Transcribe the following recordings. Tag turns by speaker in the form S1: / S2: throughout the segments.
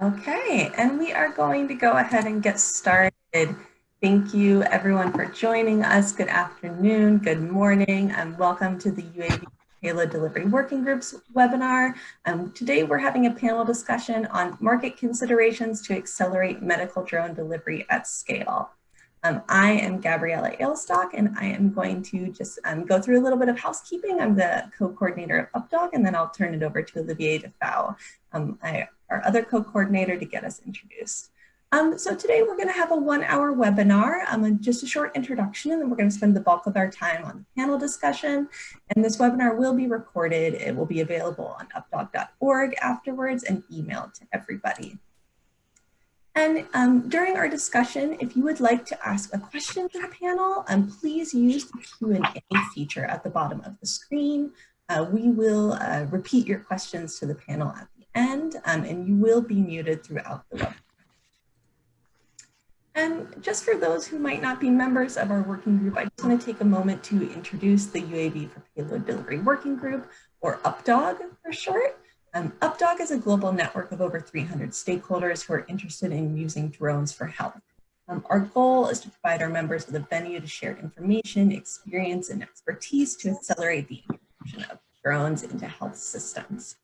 S1: Okay, and we are going to go ahead and get started. Thank you everyone for joining us. Good afternoon, good morning, and welcome to the UAV Payload Delivery Working Group's webinar. Today we're having a panel discussion on market considerations to accelerate medical drone delivery at scale. I am Gabriella Ailstock, and I am going to just go through a little bit of housekeeping. I'm the co-coordinator of UpDog, and then I'll turn it over to Olivier Defau, our other co-coordinator, to get us introduced. So today we're going to have a 1-hour webinar, just a short introduction, and then we're going to spend the bulk of our time on the panel discussion. And this webinar will be recorded. It will be available on updog.org afterwards and emailed to everybody. And during our discussion, if you would like to ask a question to the panel, please use the Q&A feature at the bottom of the screen. We will repeat your questions to the panel at the end, and you will be muted throughout the webinar. And just for those who might not be members of our working group, I just want to take a moment to introduce the UAV for Payload Delivery Working Group, or UPDWG for short. UpDog is a global network of over 300 stakeholders who are interested in using drones for health. Our goal is to provide our members with a venue to share information, experience, and expertise to accelerate the integration of drones into health systems.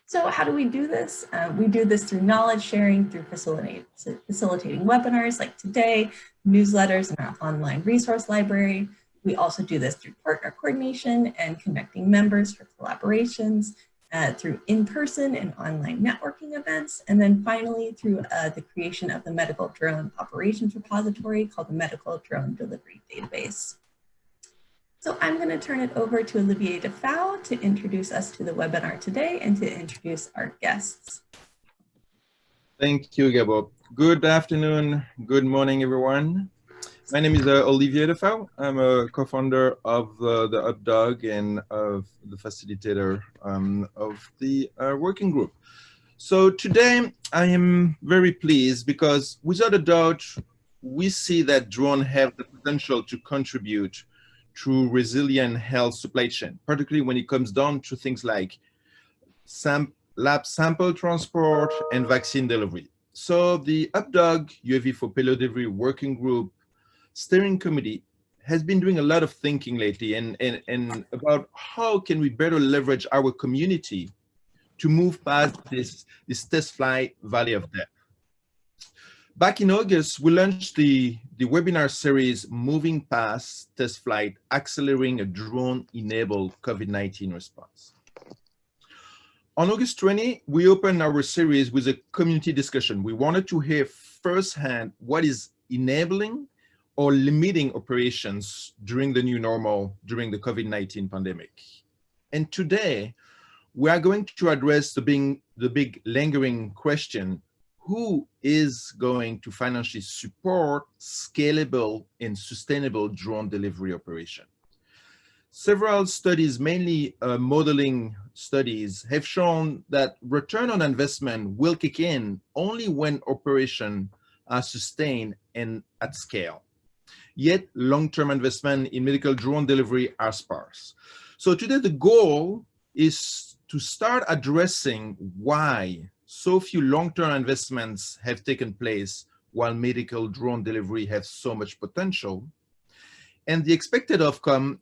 S1: So how do we do this? We do this through knowledge sharing, through facilitating webinars like today, newsletters, and our online resource library. We also do this through partner coordination and connecting members for collaborations, through in-person and online networking events, and then finally through the creation of the Medical Drone Operations Repository called the Medical Drone Delivery Database. So I'm going to turn it over to Olivier Defau to introduce us to the webinar today and to introduce our guests.
S2: Thank you, Gabo. Good afternoon, good morning, everyone. My name is Olivier Defau. I'm a co-founder of the UpDog and of the facilitator of the working group. So today I am very pleased because without a doubt, we see that drones have the potential to contribute to resilient health supply chain, particularly when it comes down to things like lab sample transport and vaccine delivery. So the UpDog UAV for Payload Delivery Working Group steering committee has been doing a lot of thinking lately and about how can we better leverage our community to move past this test flight valley of death. Back in August, we launched the webinar series, Moving Past Test Flight, Accelerating a Drone-Enabled COVID-19 Response. On August 20, we opened our series with a community discussion. We wanted to hear firsthand what is enabling or limiting operations during the new normal, during the COVID-19 pandemic. And today, we are going to address the big lingering question, who is going to financially support scalable and sustainable drone delivery operation? Several studies, mainly modeling studies, have shown that return on investment will kick in only when operations are sustained and at scale. Yet long-term investment in medical drone delivery are sparse. So today the goal is to start addressing why so few long-term investments have taken place while medical drone delivery has so much potential. And the expected outcome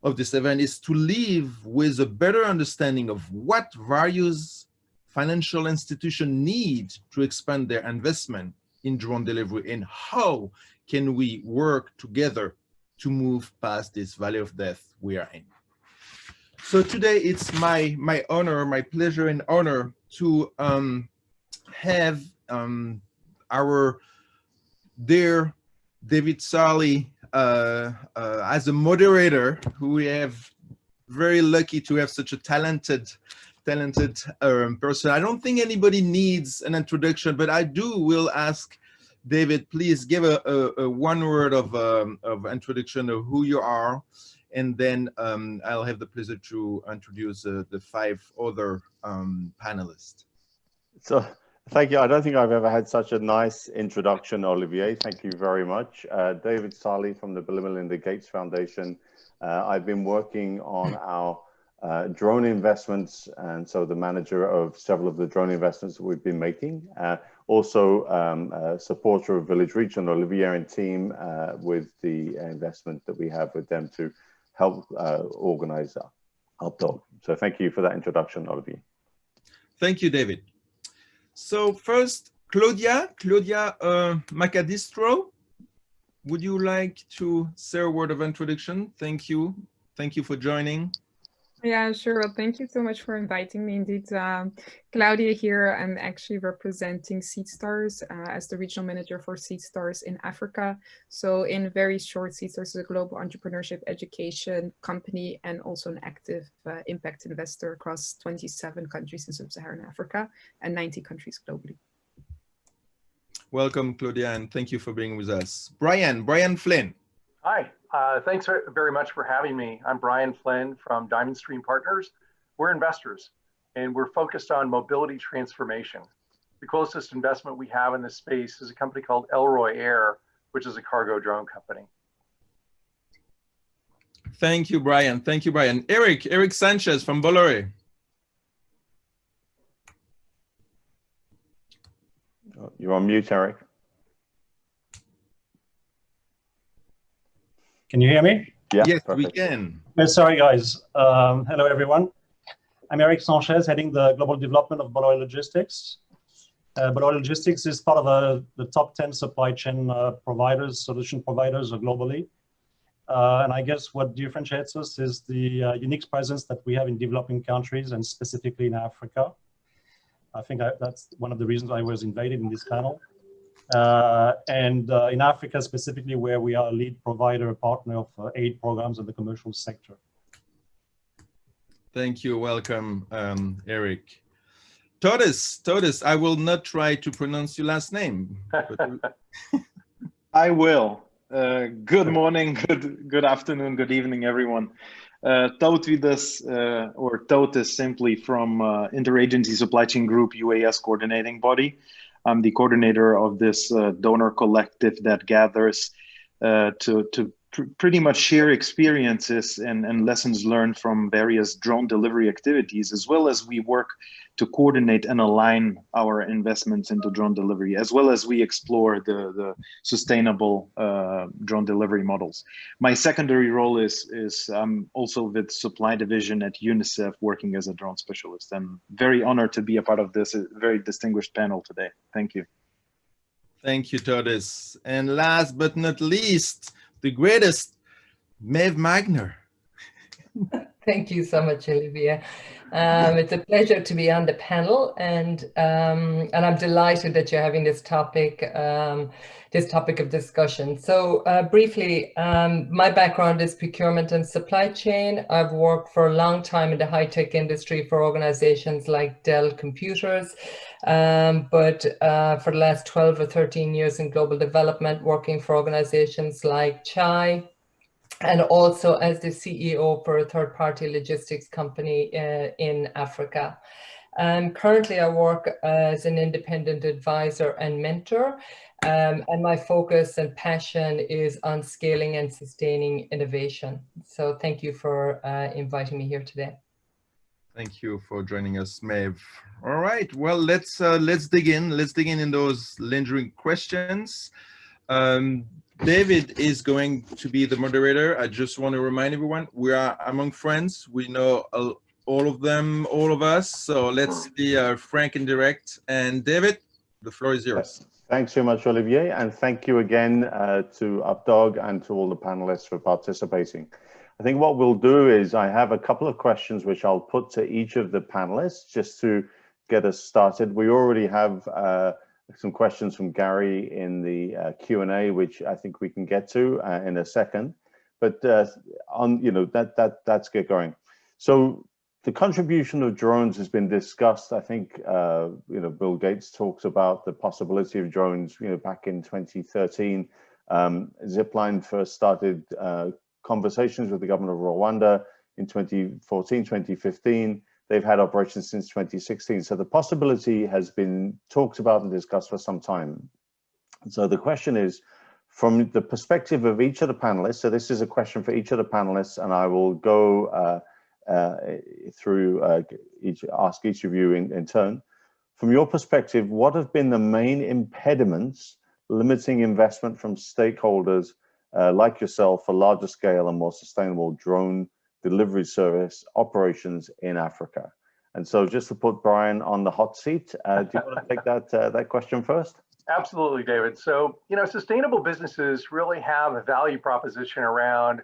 S2: of this event is to leave with a better understanding of what various financial institutions need to expand their investment in drone delivery and how can we work together to move past this valley of death we are in. So today it's my honor, my pleasure and honor to have our dear David Sarli as a moderator, who we have very lucky to have such a talented person. I don't think anybody needs an introduction, but I will ask David, please give a one word of introduction of who you are, and then I'll have the pleasure to introduce the 5 other panelists.
S3: So, thank you. I don't think I've ever had such a nice introduction, Olivier. Thank you very much. David Sarli from the Bill and Melinda Gates Foundation. I've been working on our drone investments, and so the manager of several of the drone investments that we've been making. Also a supporter of Village Reach and Olivier and team with the investment that we have with them to help organize UpDog. So thank you for that introduction, Olivier.
S2: Thank you, David. So first, Claudia Macadistro, would you like to say a word of introduction? Thank you. Thank you for joining.
S4: Yeah, sure. Well, thank you so much for inviting me. Indeed, Claudia here. I'm actually representing SeedStars as the regional manager for SeedStars in Africa. So in very short, SeedStars is a global entrepreneurship education company and also an active impact investor across 27 countries in sub-Saharan Africa and 90 countries globally.
S2: Welcome, Claudia, and thank you for being with us. Brian Flynn.
S5: Hi, thanks very much for having me. I'm Brian Flynn from Diamond Stream Partners. We're investors and we're focused on mobility transformation. The closest investment we have in this space is a company called Elroy Air, which is a cargo drone company.
S2: Thank you, Brian. Thank you, Brian. Eric Sanchez from Bolloré.
S3: You're on mute, Eric.
S6: Can you hear me?
S3: Yeah,
S2: yes,
S3: perfect.
S2: we can.
S6: Sorry, guys. Hello, everyone. I'm Eric Sanchez, heading the global development of Bolloré Logistics. Bolloré Logistics is part of the top 10 supply chain providers, solution providers globally. And I guess what differentiates us is the unique presence that we have in developing countries and specifically in Africa. I think that's one of the reasons I was invited in this panel. And in Africa specifically, where we are a lead provider, partner of aid programs in the commercial sector.
S2: Thank you. Welcome, Eric. Todes, I will not try to pronounce your last name. But...
S7: I will. Good morning, good afternoon, good evening, everyone. Tautvydas, or Tautis simply from Interagency Supply Chain Group UAS coordinating body. I'm the coordinator of this donor collective that gathers to pretty much share experiences and lessons learned from various drone delivery activities, as well as we work to coordinate and align our investments into drone delivery, as well as we explore the sustainable drone delivery models. My secondary role is also with supply division at UNICEF, working as a drone specialist. I'm very honored to be a part of this very distinguished panel today. Thank you.
S2: Thank you, Todes. And last but not least, the greatest, Maeve Magner.
S8: Thank you so much, Olivia. It's a pleasure to be on the panel, and I'm delighted that you're having this topic of discussion. So briefly, my background is procurement and supply chain. I've worked for a long time in the high-tech industry for organizations like Dell Computers, but for the last 12 or 13 years in global development, working for organizations like Chai, and also as the CEO for a third-party logistics company in Africa. Currently, I work as an independent advisor and mentor, and my focus and passion is on scaling and sustaining innovation. So thank you for inviting me here today.
S2: Thank you for joining us, Maeve. All right, well, let's dig in. Let's dig in those lingering questions. David is going to be the moderator. I just want to remind everyone, we are among friends. We know all of them, all of us. So let's be frank and direct. And David, the floor is yours.
S3: Thanks so much, Olivier. And thank you again to UpDog and to all the panelists for participating. I think what we'll do is I have a couple of questions which I'll put to each of the panelists just to get us started. We already have some questions from Gary in the Q&A, which I think we can get to in a second. But let's get going. So the contribution of drones has been discussed. I think Bill Gates talks about the possibility of drones. Back in 2013, Zipline first started conversations with the government of Rwanda in 2014, 2015. They've had operations since 2016. So the possibility has been talked about and discussed for some time. So the question is, from the perspective of each of the panelists, so this is a question for each of the panelists, and I will go ask each of you in turn. From your perspective, what have been the main impediments limiting investment from stakeholders like yourself for larger scale and more sustainable drone delivery service operations in Africa? And so just to put Brian on the hot seat, do you want to take that question first?
S5: Absolutely, David. So, sustainable businesses really have a value proposition around,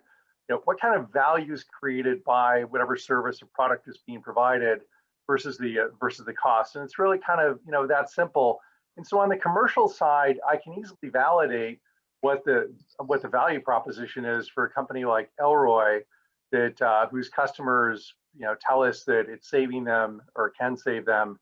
S5: what kind of value is created by whatever service or product is being provided versus the cost. And it's really kind of, that simple. And so on the commercial side, I can easily validate what the value proposition is for a company like Elroy, that whose customers, tell us that it's saving them or can save them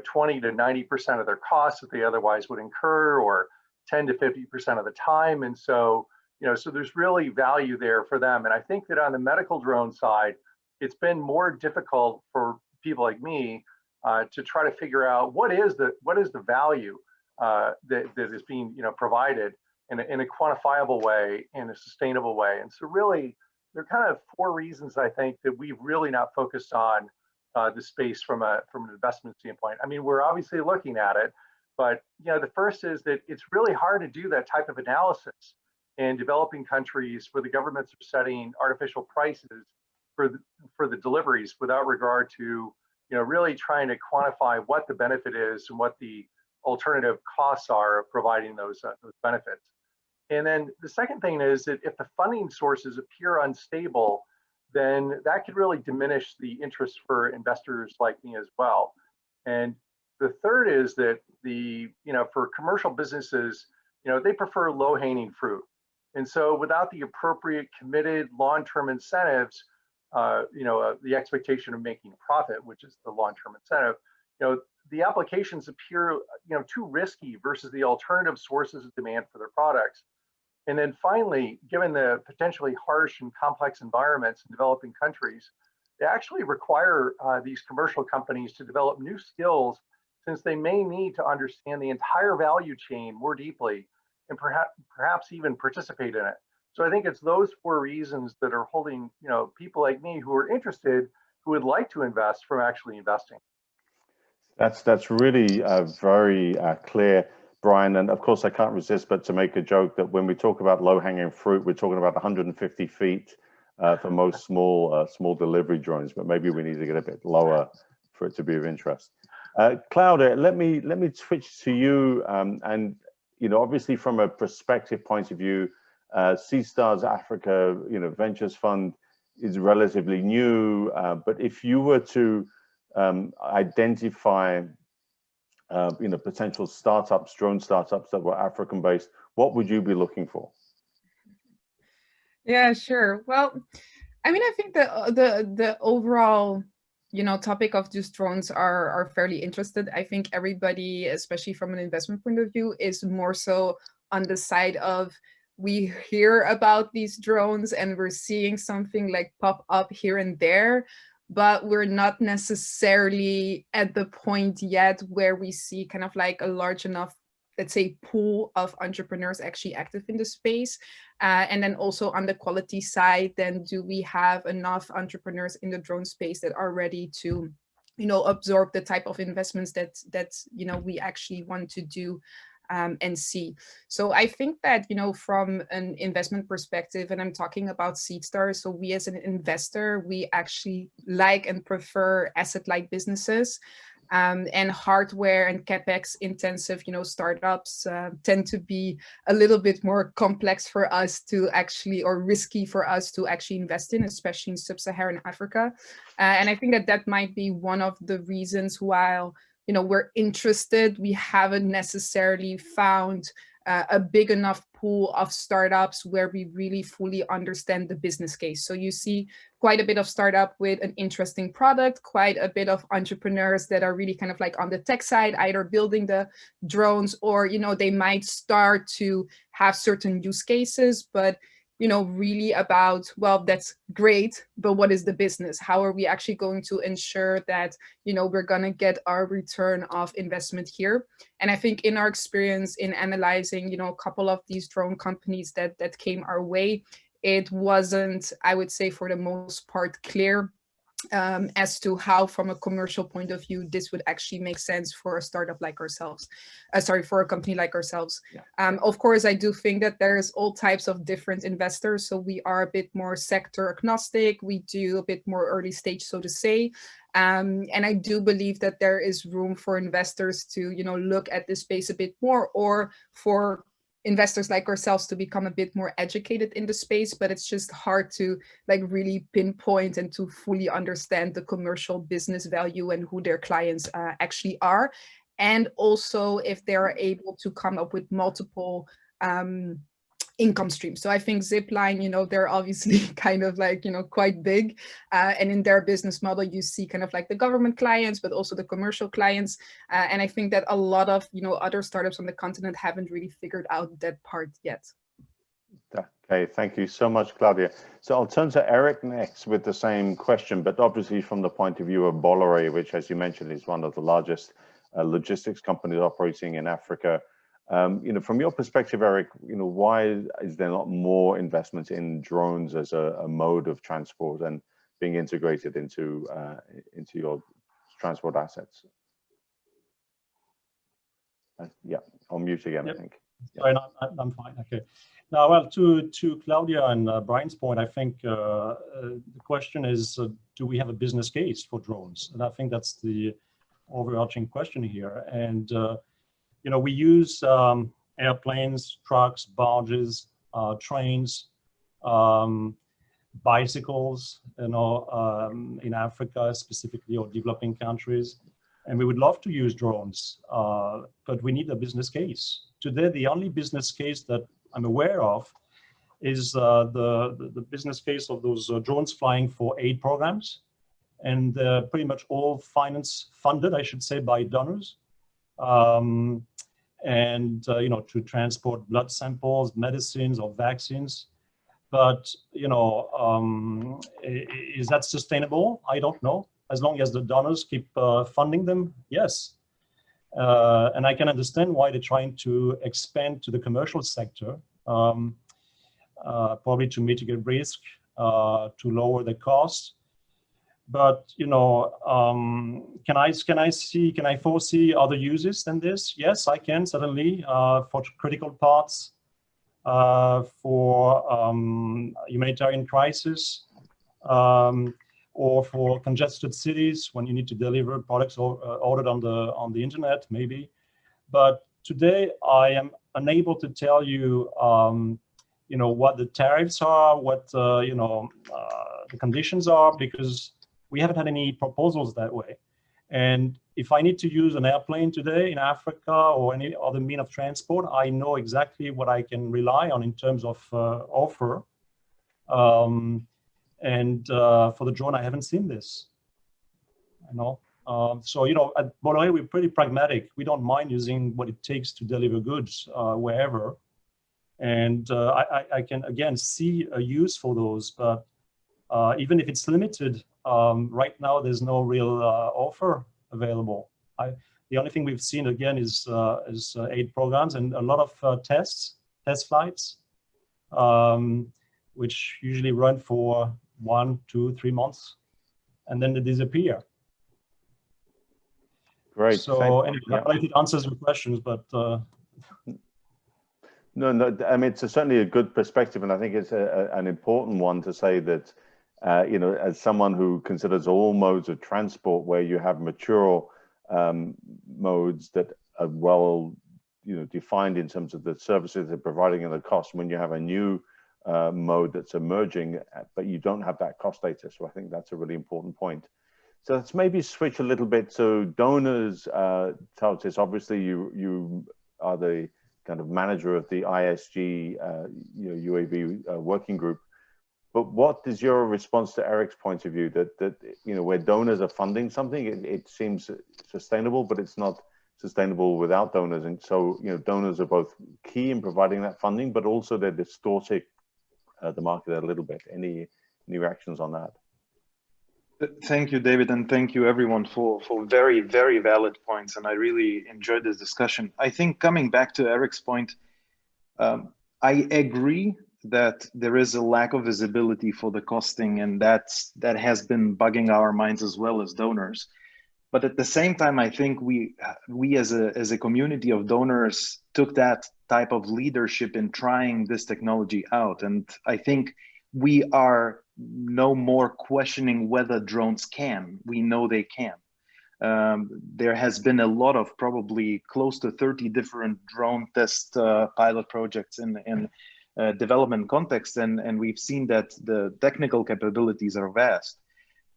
S5: 20 to 90% of their costs that they otherwise would incur, or 10 to 50% of the time. And so, so there's really value there for them. And I think that on the medical drone side, it's been more difficult for people like me to try to figure out what is the value that is being provided in a quantifiable way, in a sustainable way. And so really, there are kind of 4 reasons I think that we've really not focused on the space from an investment standpoint. I mean, we're obviously looking at it, but the first is that it's really hard to do that type of analysis in developing countries where the governments are setting artificial prices for the deliveries without regard to really trying to quantify what the benefit is and what the alternative costs are of providing those benefits. And then the second thing is that if the funding sources appear unstable, then that could really diminish the interest for investors like me as well. And the third is that for commercial businesses, they prefer low-hanging fruit. And so without the appropriate committed long-term incentives, the expectation of making a profit, which is the long-term incentive, the applications appear, too risky versus the alternative sources of demand for their products. And then finally, given the potentially harsh and complex environments in developing countries, they actually require these commercial companies to develop new skills, since they may need to understand the entire value chain more deeply and perhaps even participate in it. So I think it's those 4 reasons that are holding people like me who are interested, who would like to invest, from actually investing.
S3: That's really very clear, Brian. And of course, I can't resist but to make a joke that when we talk about low-hanging fruit, we're talking about 150 feet for most small delivery drones. But maybe we need to get a bit lower for it to be of interest. Claudia, let me switch to you. And obviously, from a perspective point of view, Seedstars Africa, Ventures Fund is relatively new. But if you were to identify potential startups, drone startups that were African based, what would you be looking for?
S4: Yeah, sure. Well, I mean, I think the overall topic of these drones are fairly interested. I think everybody, especially from an investment point of view, is more so on the side of, we hear about these drones and we're seeing something like pop up here and there, but we're not necessarily at the point yet where we see kind of like a large enough, let's say, pool of entrepreneurs actually active in the space. And then also on the quality side, then do we have enough entrepreneurs in the drone space that are ready to, absorb the type of investments that we actually want to do and see. So I think that, from an investment perspective, and I'm talking about Seedstars, so we as an investor, we actually like and prefer asset-light businesses. And hardware and capex intensive, startups tend to be a little bit more complex for us to actually, or risky for us to actually invest in, especially in sub-Saharan Africa. And I think that might be one of the reasons why, we're interested. We haven't necessarily found a big enough pool of startups where we really fully understand the business case. So you see quite a bit of startup with an interesting product, quite a bit of entrepreneurs that are really kind of like on the tech side, either building the drones or, they might start to have certain use cases, but really about, well, that's great, but what is the business? How are we actually going to ensure that, we're going to get our return of investment here? And I think in our experience in analyzing, a couple of these drone companies that came our way, it wasn't, I would say, for the most part, clear as to how, from a commercial point of view, this would actually make sense for a startup like ourselves, for a company like ourselves. Yeah. Of course, I do think that there's all types of different investors. So we are a bit more sector agnostic. We do a bit more early stage, so to say. And I do believe that there is room for investors to, look at this space a bit more, or for investors like ourselves to become a bit more educated in the space, but it's just hard to really pinpoint and to fully understand the commercial business value and who their clients actually are. And also if they're able to come up with multiple income streams. So I think Zipline, they're obviously kind of quite big. And in their business model, you see kind of the government clients, but also the commercial clients. And I think that a lot of, other startups on the continent haven't really figured out that part yet.
S3: Okay, thank you so much, Claudia. So I'll turn to Eric next with the same question, but obviously from the point of view of Bolloré, which, as you mentioned, is one of the largest logistics companies operating in Africa. From your perspective, Eric, why is there not more investment in drones as a mode of transport and being integrated into your transport assets? Yeah, on mute again, yep. I think.
S6: Sorry, no, I'm fine. Okay. Now, well, to Claudia and Brian's point, I think the question is, do we have a business case for drones? And I think that's the overarching question here. And we use airplanes, trucks, barges, trains, bicycles, in Africa specifically, or developing countries. And we would love to use drones, but we need a business case. Today, the only business case that I'm aware of is the business case of those drones flying for aid programs. And pretty much all funded, I should say, by donors. To transport blood samples, medicines, or vaccines. But, is that sustainable? I don't know. As long as the donors keep funding them, yes. And I can understand why they're trying to expand to the commercial sector, probably to mitigate risk, to lower the cost. But can I foresee other uses than this? Yes, I can, certainly, for critical parts, for humanitarian crisis, or for congested cities when you need to deliver products ordered on the internet, maybe. But today I am unable to tell you, what the tariffs are, what the conditions are, because we haven't had any proposals that way. And if I need to use an airplane today in Africa or any other mean of transport, I know exactly what I can rely on in terms of offer. For the drone, I haven't seen this. So, at Bolloré, we're pretty pragmatic. We don't mind using what it takes to deliver goods wherever. And I can, again, see a use for those, but even if it's limited, right now there's no real offer available. The only thing we've seen, again, is aid programs and a lot of test flights, which usually run for 1, 2, 3 months, and then they disappear.
S3: Great.
S6: So anyway, I don't know if it answers your questions, but
S3: No, I mean, it's certainly a good perspective, and I think it's an important one to say that, as someone who considers all modes of transport where you have mature modes that are well, defined in terms of the services they're providing and the cost, when you have a new mode that's emerging, but you don't have that cost data. So I think that's a really important point. So let's maybe switch a little bit to donors. Tautis, obviously you are the kind of manager of the ISG UAV working group. But what is your response to Eric's point of view that where donors are funding something, it seems sustainable, but it's not sustainable without donors. And so, donors are both key in providing that funding, but also they're distorting the market a little bit. Any reactions on that?
S7: Thank you, David, and thank you everyone for very, very valid points. And I really enjoyed this discussion. I think coming back to Eric's point, I agree that there is a lack of visibility for the costing, and that has been bugging our minds as well as donors. But at the same time, I think we as a community of donors took that type of leadership in trying this technology out. And I think we are no more questioning whether drones can. We know they can. There has been a lot of, probably close to 30 different drone test pilot projects in development context, and we've seen that the technical capabilities are vast.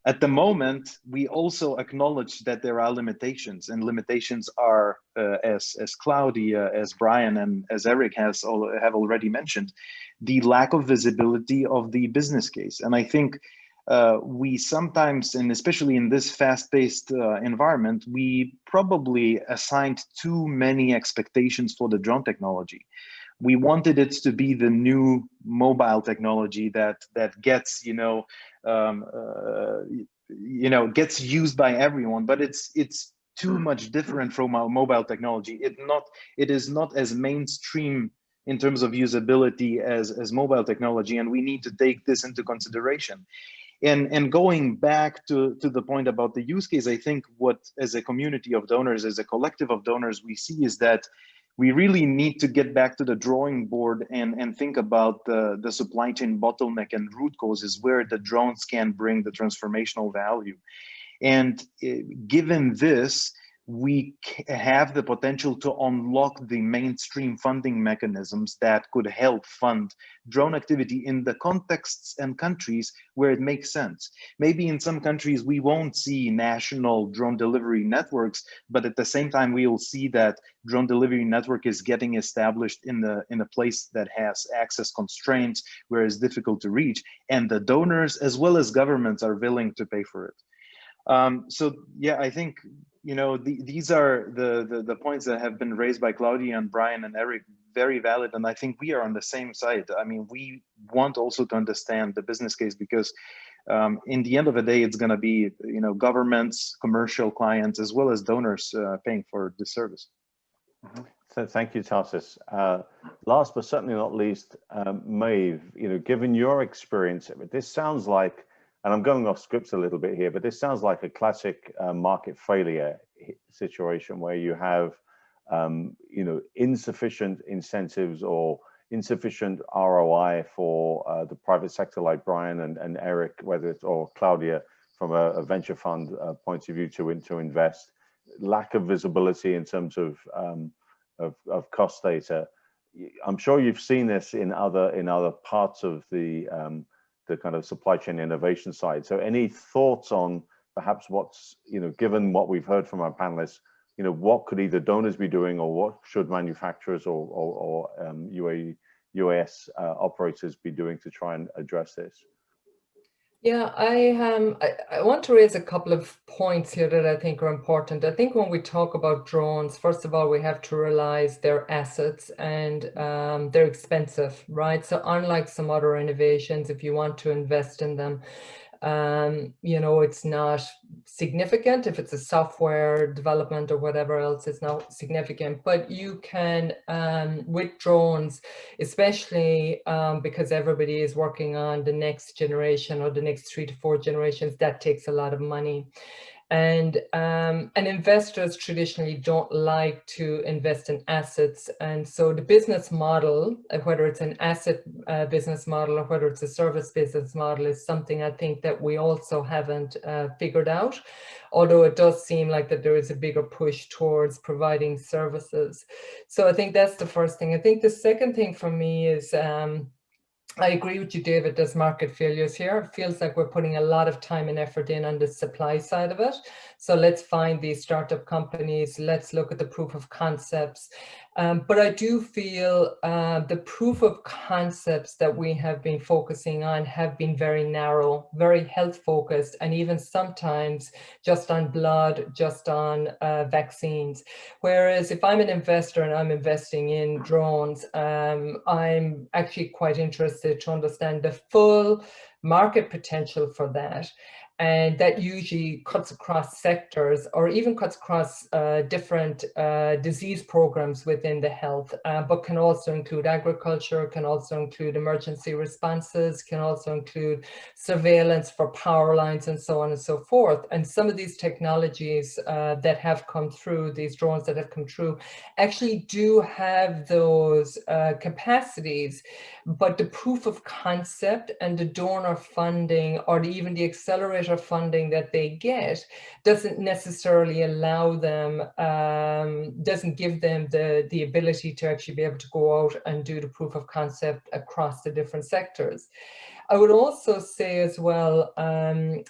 S7: At the moment, we also acknowledge that there are limitations, and limitations are, as Claudia, as Brian, and as Eric have already mentioned, the lack of visibility of the business case. And I think we sometimes, and especially in this fast-paced environment, we probably assigned too many expectations for the drone technology. We wanted it to be the new mobile technology that gets, gets used by everyone, but it's too much different from our mobile technology. It is not as mainstream in terms of usability as mobile technology, and we need to take this into consideration. And going back to the point about the use case, I think what, as a community of donors, as a collective of donors, we see is that we really need to get back to the drawing board and think about the supply chain bottleneck and root causes where the drones can bring the transformational value. And given this, we have the potential to unlock the mainstream funding mechanisms that could help fund drone activity in the contexts and countries where it makes sense. Maybe in some countries we won't see national drone delivery networks, but at the same time we will see that drone delivery network is getting established in a place that has access constraints, where it's difficult to reach, and the donors as well as governments are willing to pay for it. So yeah, I think these are the points that have been raised by Claudia and Brian and Eric, very valid, and I think we are on the same side. I mean, we want also to understand the business case, because in the end of the day, it's going to be governments, commercial clients, as well as donors paying for the service.
S3: Mm-hmm. So thank you, Tarsis. Last but certainly not least, Maeve, given your experience, this sounds like, and I'm going off script a little bit here, but this sounds like a classic market failure situation where you have, insufficient incentives or insufficient ROI for the private sector, like Brian and Eric, or Claudia, from a venture fund point of view to invest. Lack of visibility in terms of cost data. I'm sure you've seen this in other parts of the kind of supply chain innovation side. So any thoughts on perhaps what's, given what we've heard from our panelists, what could either donors be doing, or what should manufacturers or UAS operators be doing to try and address this?
S8: Yeah, I want to raise a couple of points here that I think are important. I think when we talk about drones, first of all, we have to realize they're assets, and they're expensive, right? So unlike some other innovations, if you want to invest in them, it's not significant. If it's a software development or whatever else, it's not significant. But you can, with drones, especially because everybody is working on the next generation or the next 3 to 4 generations, that takes a lot of money. And investors traditionally don't like to invest in assets. And so the business model, whether it's an asset business model or whether it's a service business model, is something I think that we also haven't figured out, although it does seem like that there is a bigger push towards providing services. So I think that's the first thing. I think the second thing for me is, I agree with you, David, there's market failures here. It feels like we're putting a lot of time and effort in on the supply side of it. So let's find these startup companies, let's look at the proof of concepts. But I do feel the proof of concepts that we have been focusing on have been very narrow, very health focused, and even sometimes just on blood, just on vaccines. Whereas if I'm an investor and I'm investing in drones, I'm actually quite interested to understand the full market potential for that. And that usually cuts across sectors or even cuts across different disease programs within the health, but can also include agriculture, can also include emergency responses, can also include surveillance for power lines and so on and so forth. And some of these technologies that have come through, these drones that have come through, actually do have those capacities, but the proof of concept and the donor funding or even the accelerator funding that they get doesn't necessarily allow them, doesn't give them the ability to actually be able to go out and do the proof of concept across the different sectors. I would also say as well,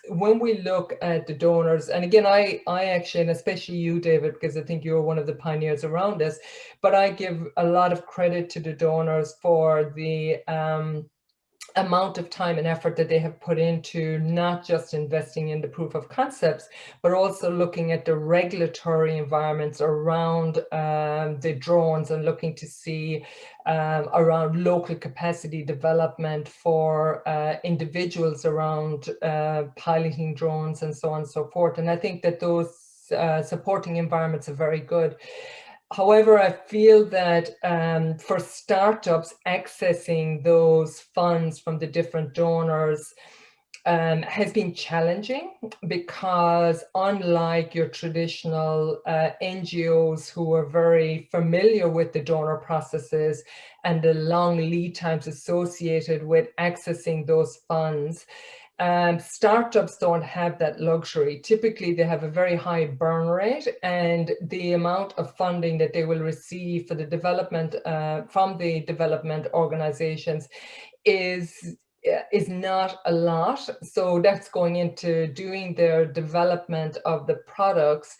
S8: when we look at the donors, and again, I actually, and especially you, David, because I think you're one of the pioneers around this, but I give a lot of credit to the donors for the amount of time and effort that they have put into not just investing in the proof of concepts, but also looking at the regulatory environments around the drones and looking to see around local capacity development for individuals around piloting drones and so on and so forth. And I think that those supporting environments are very good. However, I feel that for startups, accessing those funds from the different donors has been challenging, because unlike your traditional NGOs who are very familiar with the donor processes and the long lead times associated with accessing those funds, startups don't have that luxury. Typically, they have a very high burn rate, and the amount of funding that they will receive for the development from the development organizations is not a lot. So that's going into doing their development of the products.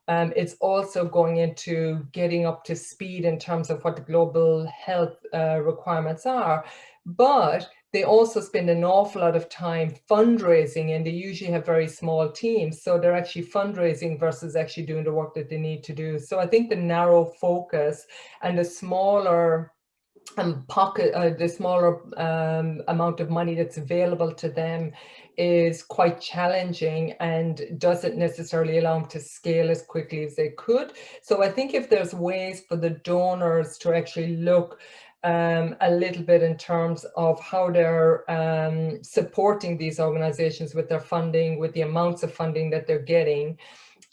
S8: It's also going into getting up to speed in terms of what the global health requirements are. But they also spend an awful lot of time fundraising, and they usually have very small teams. So they're actually fundraising versus actually doing the work that they need to do. So I think the narrow focus and the smaller the smaller amount of money that's available to them is quite challenging and doesn't necessarily allow them to scale as quickly as they could. So I think if there's ways for the donors to actually look a little bit in terms of how they're supporting these organizations with their funding, with the amounts of funding that they're getting,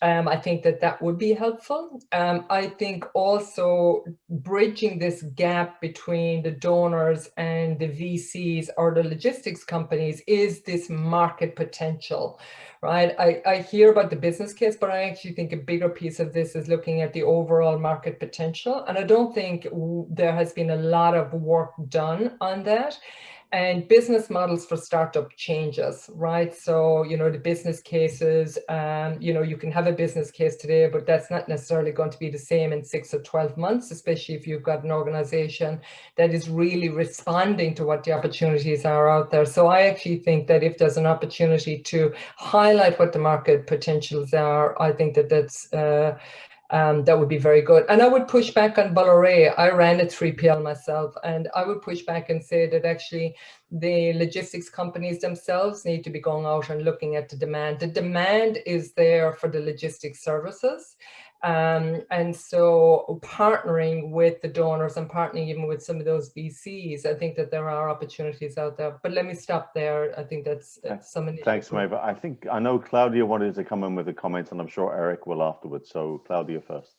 S8: I think that that would be helpful. I think also bridging this gap between the donors and the VCs or the logistics companies is this market potential, right? I hear about the business case, but I actually think a bigger piece of this is looking at the overall market potential. And I don't think there has been a lot of work done on that. And business models for startup changes, right? So, you know, the business cases, you know, you can have a business case today, but that's not necessarily going to be the same in 6 or 12 months, especially if you've got an organization that is really responding to what the opportunities are out there. So I actually think that if there's an opportunity to highlight what the market potentials are, I think that that's that would be very good. And I would push back on Bolloré. I ran a 3PL myself, and I would push back and say that actually the logistics companies themselves need to be going out and looking at the demand. The demand is there for the logistics services. And so partnering with the donors and partnering even with some of those VCs, I think that there are opportunities out there. But let me stop there. I think that's some initial.
S3: Thanks, Maeva. I know Claudia wanted to come in with a comment, and I'm sure Eric will afterwards. So Claudia first.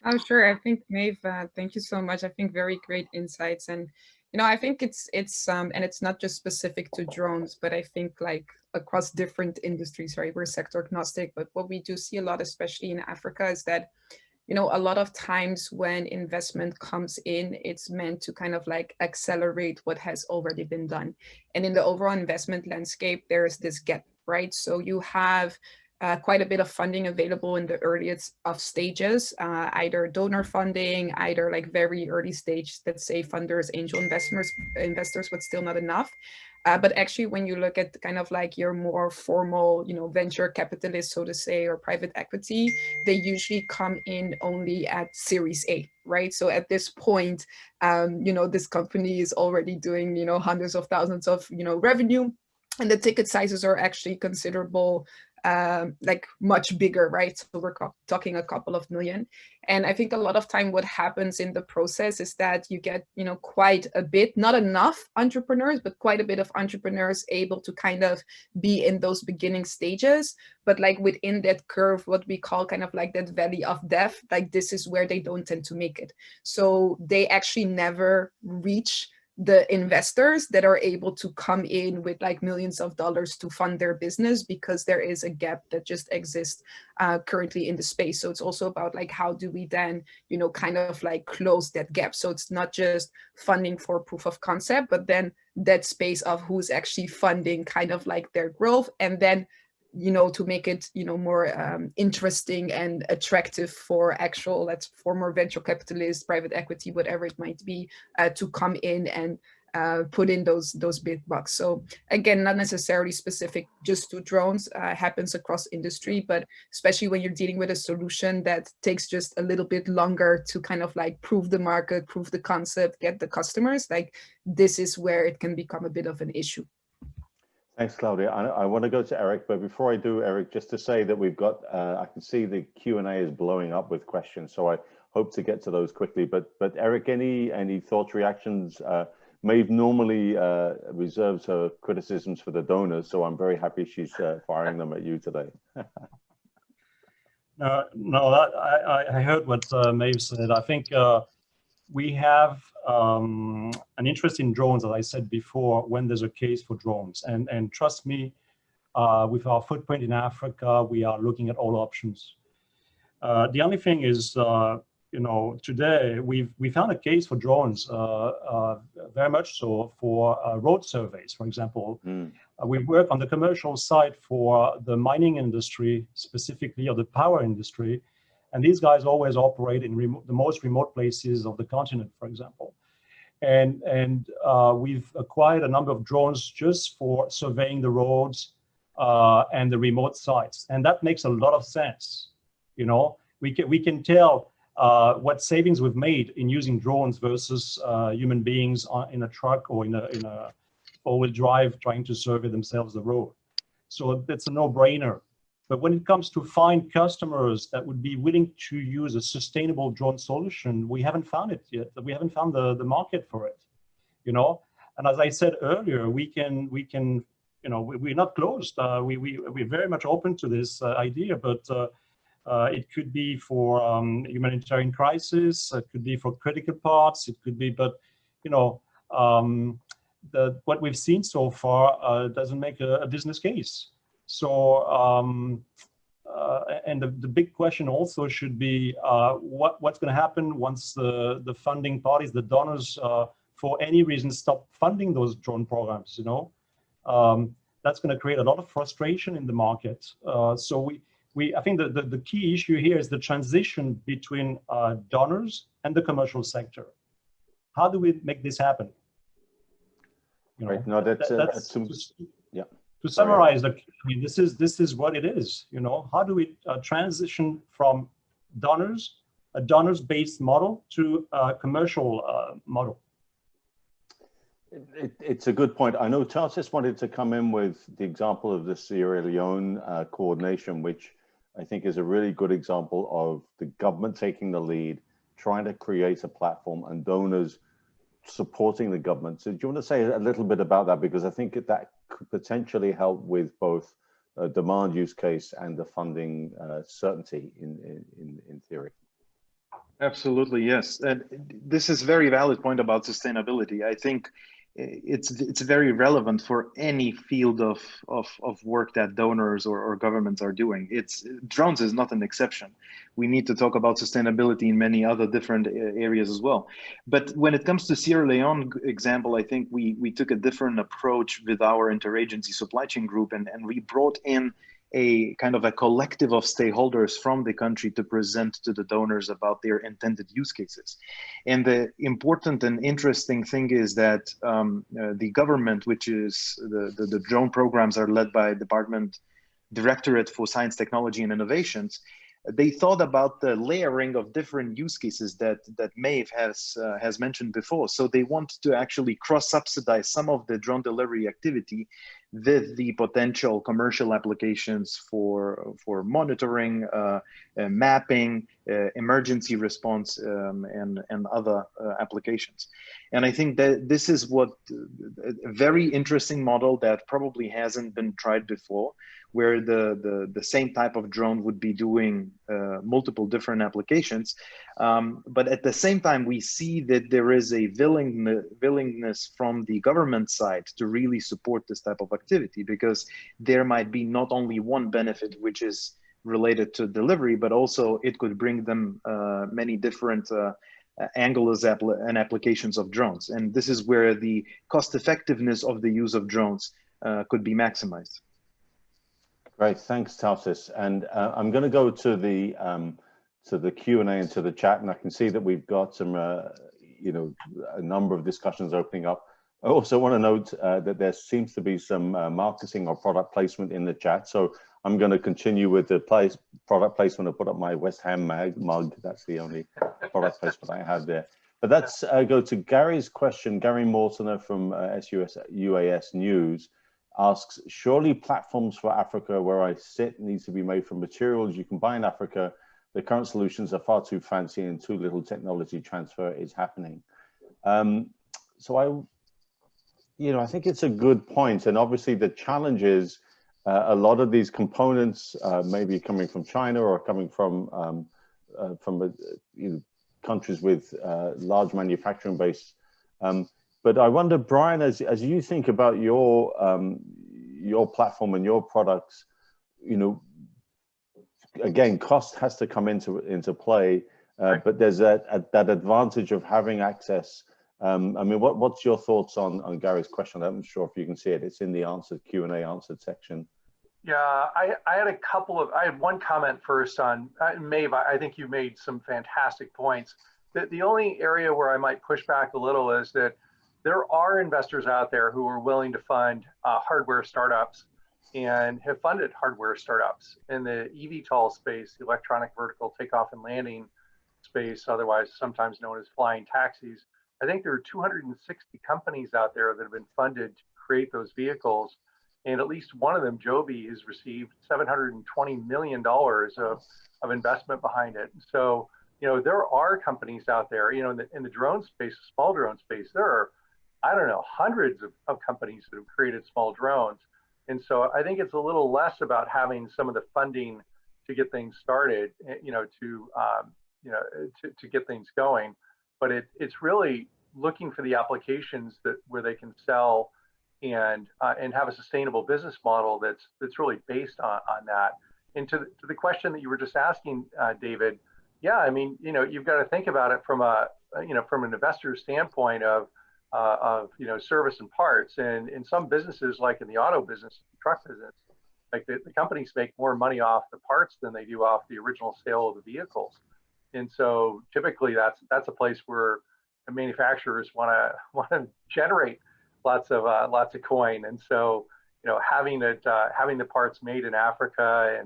S4: Oh, sure. I think Maeve, thank you so much. I think very great insights. And, you know, I think it's and it's not just specific to drones, but I think like across different industries, right? We're sector agnostic, but what we do see a lot, especially in Africa, is that, you know, a lot of times when investment comes in, it's meant to kind of like accelerate what has already been done. And in the overall investment landscape, there's this gap, right? So you have quite a bit of funding available in the earliest of stages, either donor funding, either like very early stage, let's say funders, angel investors, but still not enough. But actually, when you look at kind of like your more formal, you know, venture capitalists, so to say, or private equity, they usually come in only at Series A, right? So at this point, you know, this company is already doing, you know, hundreds of thousands of, you know, revenue. And the ticket sizes are actually considerable, like much bigger, right? So we're talking a couple of million. And I think a lot of time what happens in the process is that you get, you know, quite a bit, not enough entrepreneurs, but quite a bit of entrepreneurs able to kind of be in those beginning stages. But like within that curve, what we call kind of like that valley of death, like this is where they don't tend to make it. So they actually never reach the investors that are able to come in with like millions of dollars to fund their business, because there is a gap that just exists currently in the space. So it's also about like, how do we then, you know, kind of like close that gap? So it's not just funding for proof of concept, but then that space of who's actually funding kind of like their growth, and then, you know, to make it, you know, more interesting and attractive for actual, let's for more venture capitalists, private equity, whatever it might be, to come in and put in those big bucks. So again, not necessarily specific just to drones, happens across industry, but especially when you're dealing with a solution that takes just a little bit longer to kind of like prove the market, prove the concept, get the customers, like this is where it can become a bit of an issue.
S3: Thanks, Claudia. I want to go to Eric, but before I do, Eric, just to say that we've got, I can see the Q&A is blowing up with questions, so I hope to get to those quickly. But Eric, any thoughts, reactions? Maeve normally reserves her criticisms for the donors, so I'm very happy she's firing them at you today.
S6: No, I heard what Maeve said. I think we have an interest in drones, as I said before, when there's a case for drones. And trust me, with our footprint in Africa, we are looking at all options. The only thing is, you know, today we found a case for drones, very much so for road surveys, for example. We work on the commercial side for the mining industry, specifically, or the power industry. And these guys always operate in the most remote places of the continent, for example. And we've acquired a number of drones just for surveying the roads and the remote sites. And that makes a lot of sense. You know, we can tell what savings we've made in using drones versus human beings in a truck or in a four-wheel drive trying to survey themselves the road. So that's a no-brainer. But when it comes to find customers that would be willing to use a sustainable drone solution, we haven't found it yet. We haven't found the market for it, you know. And as I said earlier, we can, you know, we're not closed. We're very much open to this idea, but it could be for humanitarian crisis. It could be for critical parts. It could be, but you know, what we've seen so far doesn't make a business case. So, and the big question also should be what's going to happen once the funding parties, the donors, for any reason, stop funding those drone programs. You know, that's going to create a lot of frustration in the market. So I think the key issue here is the transition between donors and the commercial sector. How do we make this happen? You know,
S3: right. No, that's yeah.
S6: To summarize, I mean, this is what it is. You know, how do we transition from a donors-based model to a commercial model?
S3: It's a good point. I know Charles just wanted to come in with the example of the Sierra Leone coordination, which I think is a really good example of the government taking the lead, trying to create a platform, and donors supporting the government. So do you want to say a little bit about that? Because I think that could potentially help with both a demand use case and the funding certainty in theory.
S7: Absolutely, yes. And this is a very valid point about sustainability. I think it's very relevant for any field of work that donors or governments are doing. Drones is not an exception. We need to talk about sustainability in many other different areas as well. But when it comes to Sierra Leone example, I think we took a different approach with our interagency supply chain group, and we brought in a kind of a collective of stakeholders from the country to present to the donors about their intended use cases. And the important and interesting thing is that the government, which is the drone programs are led by Directorate for Science, Technology and Innovations, they thought about the layering of different use cases that Maeve has mentioned before. So they want to actually cross-subsidize some of the drone delivery activity with the potential commercial applications for monitoring, mapping, emergency response, and other applications. And I think that this is a very interesting model that probably hasn't been tried before, where the same type of drone would be doing multiple different applications. But at the same time, we see that there is a willingness from the government side to really support this type of activity, because there might be not only one benefit, which is related to delivery, but also it could bring them many different angles and applications of drones. And this is where the cost effectiveness of the use of drones could be maximized.
S3: Great, thanks, Tautis. And I'm going to go to the Q&A and to the chat, and I can see that we've got some, you know, a number of discussions opening up. I also want to note that there seems to be some marketing or product placement in the chat. So I'm going to continue with the product placement. I put up my West Ham mug. That's the only product placement I have there. But let's go to Gary's question. Gary Mortoner from UAS News asks, surely platforms for Africa where I sit needs to be made from materials you can buy in Africa. The current solutions are far too fancy and too little technology transfer is happening. So I think it's a good point. And obviously the challenge is a lot of these components may be coming from China or coming from countries with large manufacturing base. But I wonder, Brian, as you think about your platform and your products, you know, again, cost has to come into play, but there's that advantage of having access. I mean, what's your thoughts on Gary's question? I'm not sure if you can see it. It's in the Q&A answered section.
S5: Yeah, I had one comment first on Maeve. I think you made some fantastic points. The only area where I might push back a little is that there are investors out there who are willing to fund hardware startups and have funded hardware startups in the eVTOL space, the electronic vertical takeoff and landing space, otherwise sometimes known as flying taxis. I think there are 260 companies out there that have been funded to create those vehicles. And at least one of them, Joby, has received $720 million of investment behind it. So, you know, there are companies out there, you know, in the drone space, small drone space, there are, I don't know, hundreds of companies that have created small drones. And so I think it's a little less about having some of the funding to get things started, you know, to get things going. But it's really looking for the applications where they can sell and have a sustainable business model that's really based on that. And to the question that you were just asking, David, yeah, I mean, you know, you've got to think about it from from an investor standpoint of service and parts. And in some businesses, like in the auto business, truck business, like the companies make more money off the parts than they do off the original sale of the vehicles. And so typically that's a place where the manufacturers want to generate lots of coin. And so, you know, having the parts made in Africa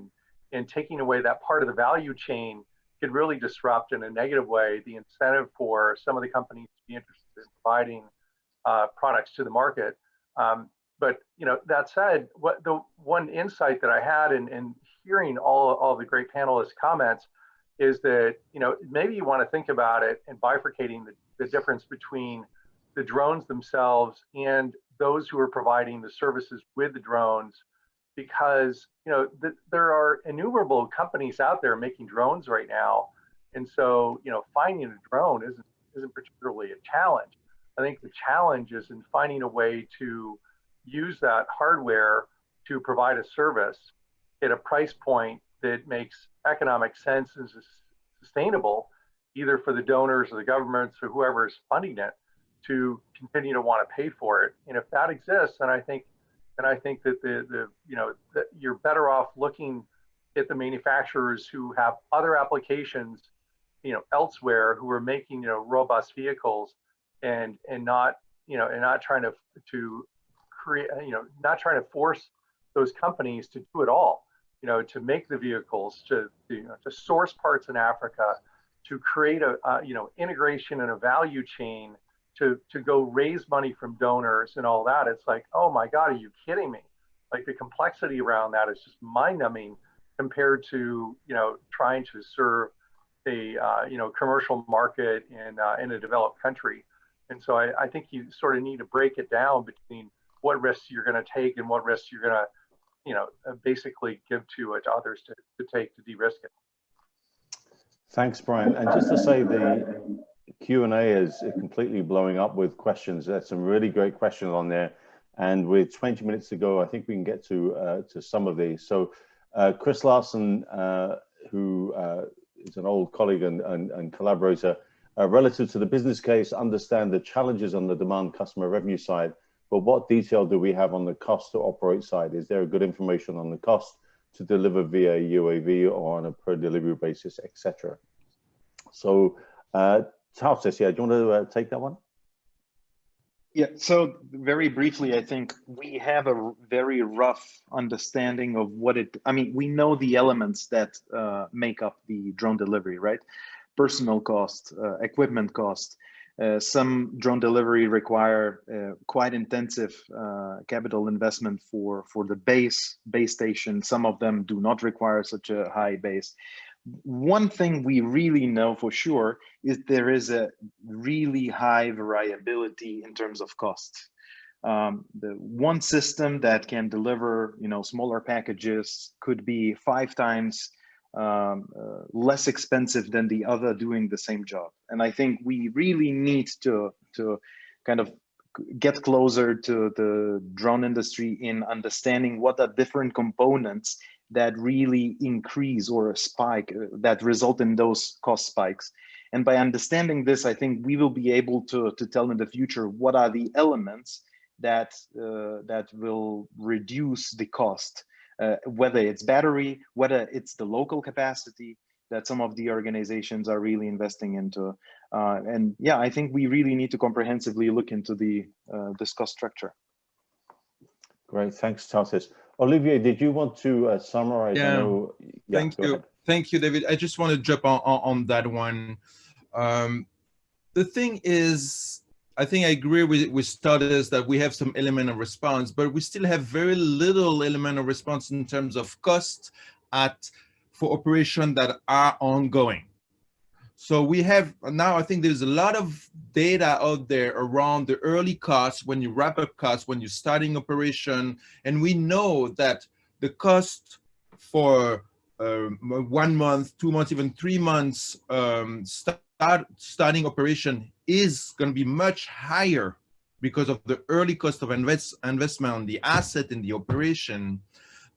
S5: and taking away that part of the value chain could really disrupt in a negative way the incentive for some of the companies to be interested in providing products to the market. But you know, that said, the one insight that I had in hearing all the great panelists' comments is that, you know, maybe you want to think about it and bifurcating the difference between the drones themselves and those who are providing the services with the drones, because, you know, there are innumerable companies out there making drones right now. And so, you know, finding a drone isn't particularly a challenge. I think the challenge is in finding a way to use that hardware to provide a service at a price point that makes economic sense and is sustainable, either for the donors or the governments or whoever is funding it, to continue to want to pay for it. And if that exists, then I think that that you're better off looking at the manufacturers who have other applications, you know, elsewhere, who are making, you know, robust vehicles and not trying to create, you know, not trying to force those companies to do it all. to make the vehicles, to source parts in Africa, to create a integration and a value chain to go raise money from donors and all that. It's like, oh my God, are you kidding me? Like the complexity around that is just mind-numbing compared to trying to serve a commercial market in a developed country. And so I think you sort of need to break it down between what risks you're going to take and what risks you're going to basically give to others to take to de-risk it.
S3: Thanks, Brian. And just to say, the Q&A is completely blowing up with questions. There's some really great questions on there. And with 20 minutes to go, I think we can get to some of these. So Chris Larson, who is an old colleague and collaborator, relative to the business case, understand the challenges on the demand customer revenue side, but what detail do we have on the cost to operate side? Is there good information on the cost to deliver via UAV or on a per delivery basis, etc.? So Tautis, yeah, do you want to take that one?
S7: Yeah, so very briefly, I think we have a very rough understanding of we know the elements that make up the drone delivery, right? Personal cost, equipment cost. Some drone delivery require quite intensive capital investment for the base station. Some of them do not require such a high base. One thing we really know for sure is there is a really high variability in terms of cost. The one system that can deliver, smaller packages could be 5 times less expensive than the other doing the same job. And I think we really need to kind of get closer to the drone industry in understanding what are different components that really increase or spike that result in those cost spikes. And by understanding this, I think we will be able to tell in the future what are the elements that will reduce the cost, whether it's battery, whether it's the local capacity that some of the organizations are really investing into. And yeah, I think we really need to comprehensively look into this cost structure.
S3: Great, thanks, Tautis. Olivier, did you want to summarize?
S2: Yeah, thank you, David. I just want to jump on that one. The thing is, I think I agree with studies that we have some element of response, but we still have very little element of response in terms of cost for operations that are ongoing. So we have now, I think there's a lot of data out there around the early costs, when you wrap up costs, when you're starting operation, and we know that the cost for 1 month, 2 months, even 3 months starting operation is going to be much higher because of the early cost of investment on the asset in the operation.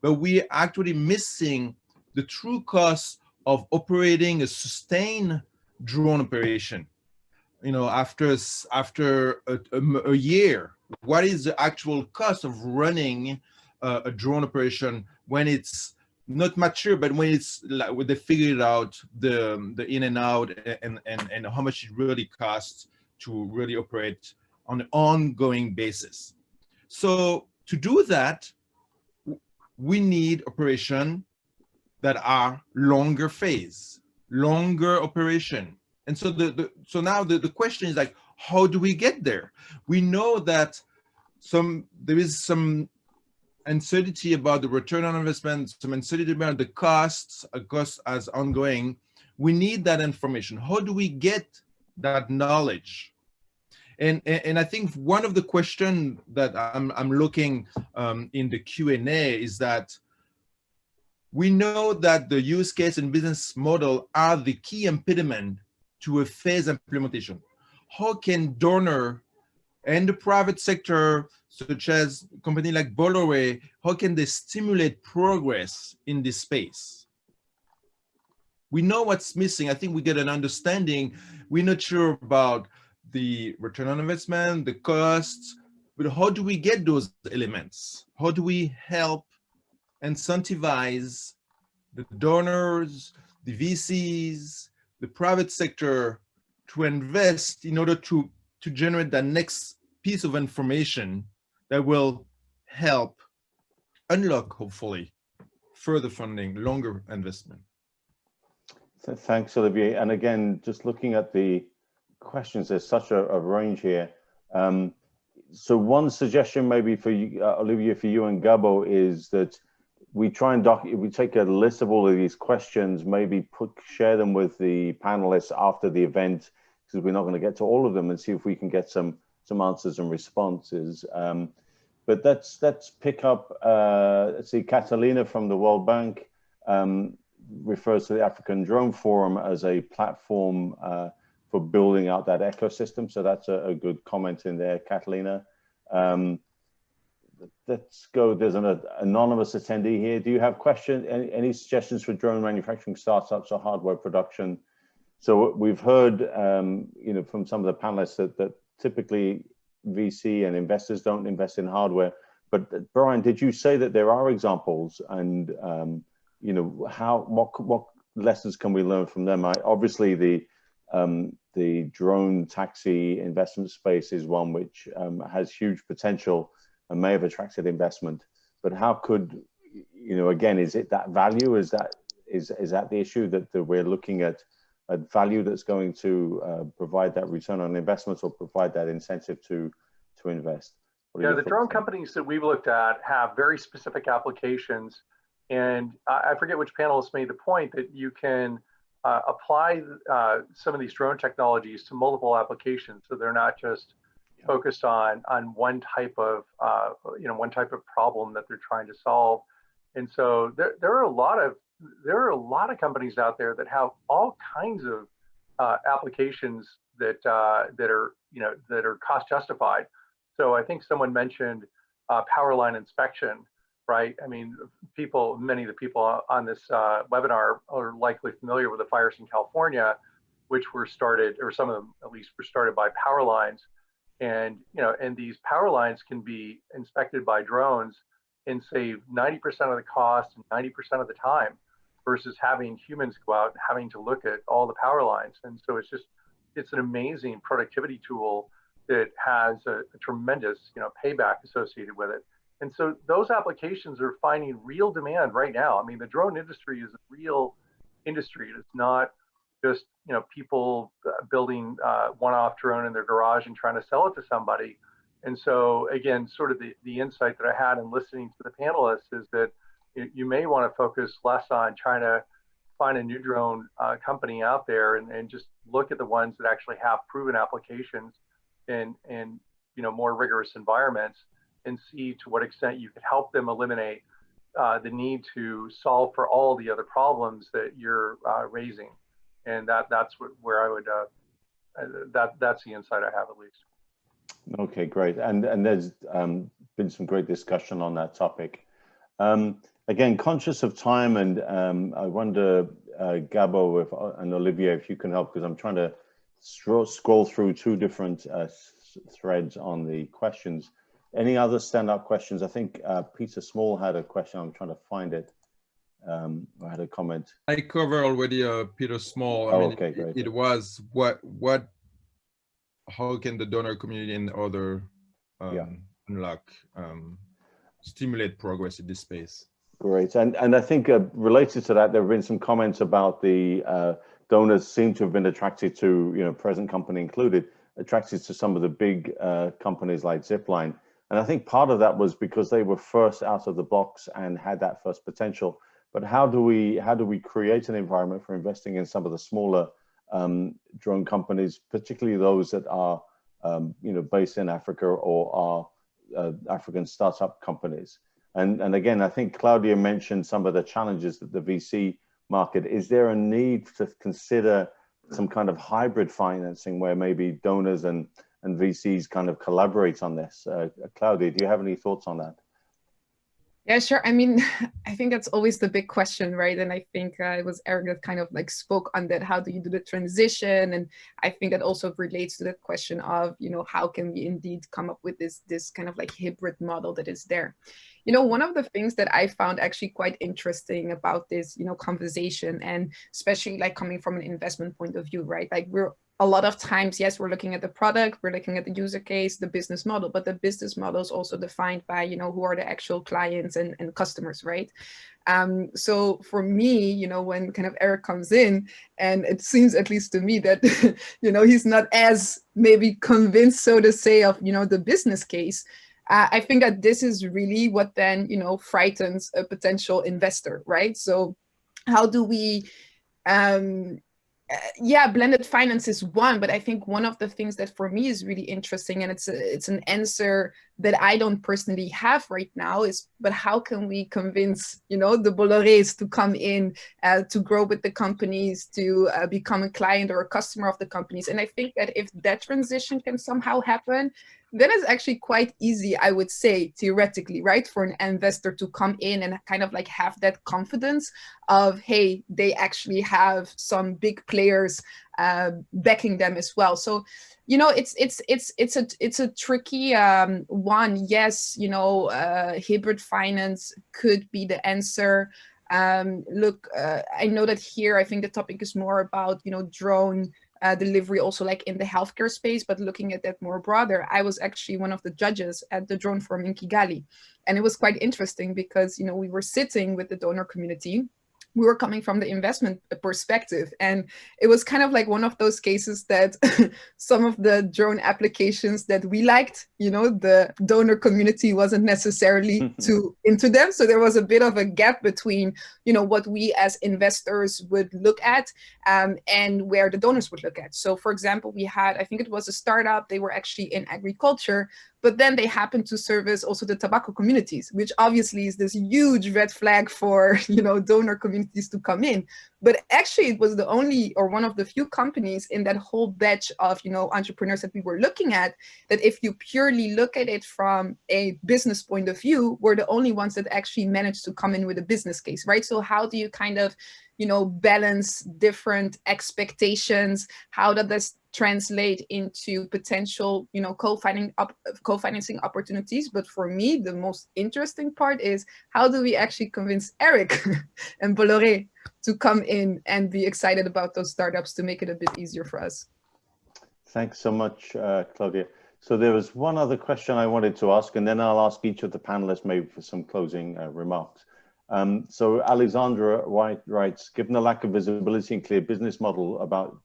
S2: But we're actually missing the true cost of operating a sustained drone operation. After a year, what is the actual cost of running a drone operation when it's not mature, but when it's like when they figured out the in and out and how much it really costs to really operate on an ongoing basis. So to do that, we need operation that are longer phase, longer operation. And so so now the question is like, how do we get there? We know that there is some uncertainty about the return on investment, some uncertainty about the costs as ongoing. We need that information. How do we get that knowledge? And I think one of the questions that I'm looking in the Q&A is that we know that the use case and business model are the key impediment to a phase implementation. How can donor and the private sector, such as a company like Bolloré, how can they stimulate progress in this space? We know what's missing. I think we get an understanding. We're not sure about the return on investment, the costs, but how do we get those elements? How do we help incentivize the donors, the VCs, the private sector to invest in order to generate that next piece of information that will help unlock, hopefully, further funding, longer investment.
S3: Thanks, Olivier. And again, just looking at the questions, there's such a range here. So one suggestion maybe for you, Olivier, for you and Gabo, is that we try and we take a list of all of these questions, maybe share them with the panelists after the event, because we're not going to get to all of them, and see if we can get some answers and responses. But let's pick up, let's see, Catalina from the World Bank refers to the African Drone Forum as a platform for building out that ecosystem. So that's a good comment in there, Catalina. Let's go, there's an anonymous attendee here. Do you have questions, any suggestions for drone manufacturing startups or hardware production? So we've heard, you know, from some of the panelists that typically VC and investors don't invest in hardware. But Brian, did you say that there are examples, and you know, what lessons can we learn from them? Obviously, the drone taxi investment space is one which has huge potential and may have attracted investment. But how could, you know, again, is it that value? Is that the issue, that we're looking at value that's going to provide that return on investment or provide that incentive to invest?
S5: Yeah, the drone companies that we've looked at have very specific applications. And I forget which panelist made the point that you can apply some of these drone technologies to multiple applications. So they're not just focused on one type of one type of problem that they're trying to solve. And so there are a lot of companies out there that have all kinds of applications that are cost justified. So I think someone mentioned power line inspection, right? I mean, many of the people on this webinar are likely familiar with the fires in California, which were started, or some of them at least, were started by power lines. And and these power lines can be inspected by drones and save 90% of the cost and 90% of the time, versus having humans go out and having to look at all the power lines. And so it's an amazing productivity tool that has a tremendous payback associated with it. And so those applications are finding real demand right now. I mean, the drone industry is a real industry. It's not just people building one-off drone in their garage and trying to sell it to somebody. And so again, sort of the insight that I had in listening to the panelists is that you may want to focus less on trying to find a new drone company out there, and just look at the ones that actually have proven applications in more rigorous environments, and see to what extent you could help them eliminate the need to solve for all the other problems that you're raising. And that's where I would that's the insight I have, at least.
S3: Okay, great. And there's been some great discussion on that topic. Again, conscious of time, and I wonder, Gabo and Olivier, if you can help, because I'm trying to scroll through two different threads on the questions. Any other stand-up questions? I think Peter Small had a question. I'm trying to find it. I had a comment.
S2: I covered already Peter Small.
S3: I mean, okay, great.
S2: It was how can the donor community and other unlock, stimulate progress in this space?
S3: Great. And I think related to that, there have been some comments about the donors seem to have been attracted to, present company included, attracted to some of the big companies like Zipline. And I think part of that was because they were first out of the box and had that first potential. But how do we create an environment for investing in some of the smaller drone companies, particularly those that are based in Africa or are African startup companies? And again, I think Claudia mentioned some of the challenges that the VC market. Is there a need to consider some kind of hybrid financing where maybe donors and VCs kind of collaborate on this? Claudia, do you have any thoughts on that?
S4: Yeah, sure. I mean, I think that's always the big question, right? And I think it was Eric that kind of like spoke on that. How do you do the transition? And I think that also relates to the question of, how can we indeed come up with this kind of like hybrid model that is there? One of the things that I found actually quite interesting about this, conversation, and especially like coming from an investment point of view, right? Like we're a lot of times, yes, we're looking at the product, we're looking at the user case, the business model, but the business model is also defined by, who are the actual clients and customers, right? So for me, when kind of Eric comes in, and it seems, at least to me, that, he's not as maybe convinced, so to say, of, the business case. I think that this is really what then, frightens a potential investor, right? So how do we, blended finance is one, but I think one of the things that for me is really interesting, and it's an answer that I don't personally have right now, is, but how can we convince, the Bollorés to come in, to grow with the companies, to become a client or a customer of the companies? And I think that if that transition can somehow happen, then it's actually quite easy, I would say, theoretically, right, for an investor to come in and kind of like have that confidence of, hey, they actually have some big players backing them as well. So, it's a tricky one. Yes, hybrid finance could be the answer. Look, I know that here, I think the topic is more about, drone delivery, also like in the healthcare space, but looking at that more broader, I was actually one of the judges at the drone forum in Kigali. And it was quite interesting because, we were sitting with the donor community. We were coming from the investment perspective, and it was kind of like one of those cases that some of the drone applications that we liked, the donor community wasn't necessarily too into them. So there was a bit of a gap between, what we as investors would look at and where the donors would look at. So for example, we had, I think it was a startup, they were actually in agriculture, but then they happened to service also the tobacco communities, which obviously is this huge red flag for, donor communities to come in. But actually it was the only, or one of the few companies in that whole batch of, entrepreneurs that we were looking at, that if you purely look at it from a business point of view, were the only ones that actually managed to come in with a business case, right? So how do you kind of, balance different expectations? How does this translate into potential, co-financing opportunities? But for me, the most interesting part is, how do we actually convince Eric and Bolloré to come in and be excited about those startups to make it a bit easier for us?
S3: Thanks so much, Claudia. So there was one other question I wanted to ask, and then I'll ask each of the panelists maybe for some closing remarks. So Alexandra White writes, given the lack of visibility and clear business model about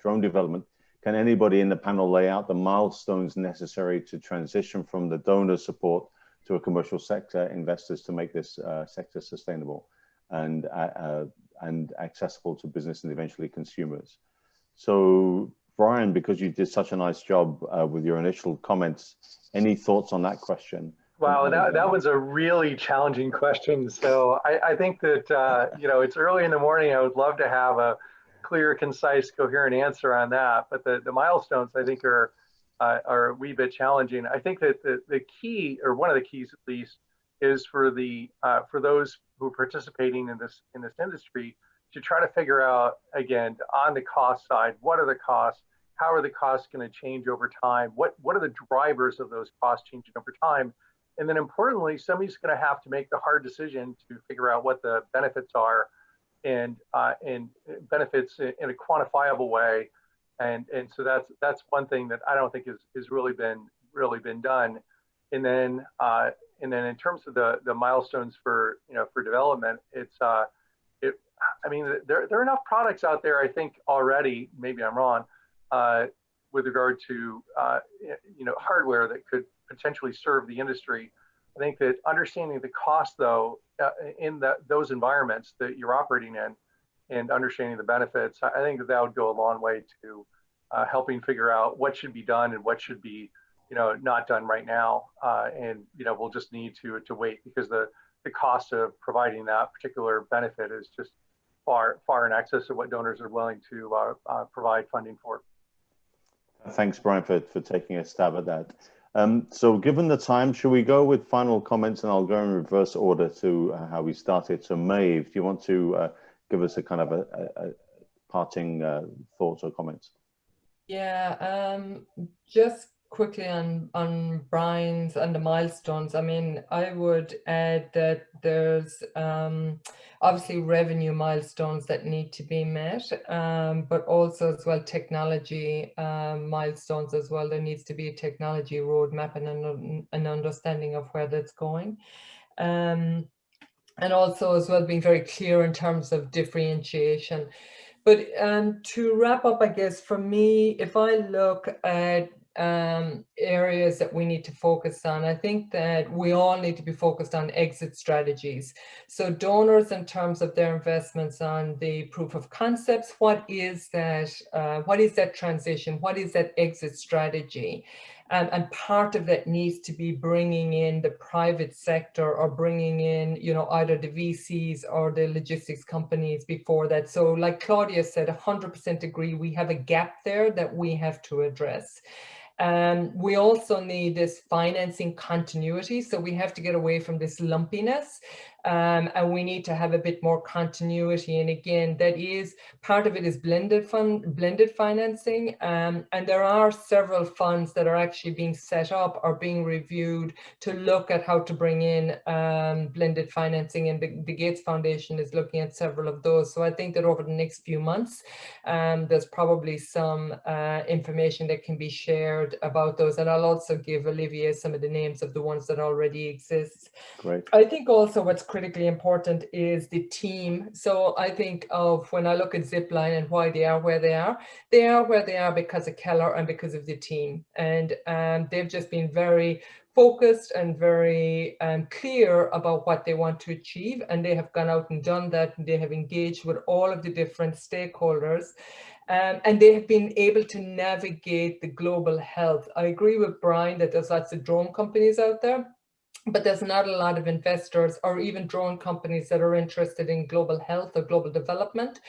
S3: drone development, can anybody in the panel lay out the milestones necessary to transition from the donor support to a commercial sector investors to make this sector sustainable and accessible to business and eventually consumers? So Brian, because you did such a nice job with your initial comments, any thoughts on that question?
S5: Wow, that was a really challenging question. So I think that, it's early in the morning. I would love to have a clear, concise, coherent answer on that. But the milestones, I think, are a wee bit challenging. I think that the key, or one of the keys at least, is for those who are participating in this industry to try to figure out, again, on the cost side, what are the costs? How are the costs going to change over time? What are the drivers of those costs changing over time? And then importantly, somebody's going to have to make the hard decision to figure out what the benefits are, and benefits in a quantifiable way. And so that's one thing that I don't think is really been done. And then in terms of the milestones for development, I mean, there are enough products out there, I think, already, maybe I'm wrong, with regard to hardware that could potentially serve the industry. I think that understanding the cost, though, in those environments that you're operating in, and understanding the benefits, I think that would go a long way to helping figure out what should be done and what should be not done right now. And we'll just need to wait, because the cost of providing that particular benefit is just far in excess of what donors are willing to provide funding for.
S3: Thanks, Brian, for taking a stab at that. So given the time, should we go with final comments? And I'll go in reverse order to how we started. So Maeve, do you want to give us a kind of a parting thoughts or comments?
S8: Yeah, just quickly on Brian's and the milestones. I mean, I would add that there's obviously revenue milestones that need to be met, but also as well technology milestones as well. There needs to be a technology roadmap and an understanding of where that's going. And also as well being very clear in terms of differentiation. But to wrap up, I guess for me, if I look at areas that we need to focus on, I think that we all need to be focused on exit strategies. So donors, in terms of their investments on the proof of concepts, what is that transition? What is that exit strategy? And part of that needs to be bringing in the private sector, or bringing in, you know, either the VCs or the logistics companies before that. So like Claudia said, 100% agree, we have a gap there that we have to address. We also need this financing continuity. So we have to get away from this lumpiness, and we need to have a bit more continuity. And again, that is part of it is blended financing. And there are several funds that are actually being set up or being reviewed to look at how to bring in blended financing. And the Gates Foundation is looking at several of those. So I think that over the next few months, there's probably some information that can be shared about those. And I'll also give Olivier some of the names of the ones that already exist.
S3: Great.
S8: I think also what's critically important is the team. So I think of when I look at Zipline and why they are where they are where they are because of Keller and because of the team. And they've just been very focused and very clear about what they want to achieve. And they have gone out and done that. And they have engaged with all of the different stakeholders. And they have been able to navigate the global health. I agree with Brian that there's lots of drone companies out there, but there's not a lot of investors or even drone companies that are interested in global health or global development.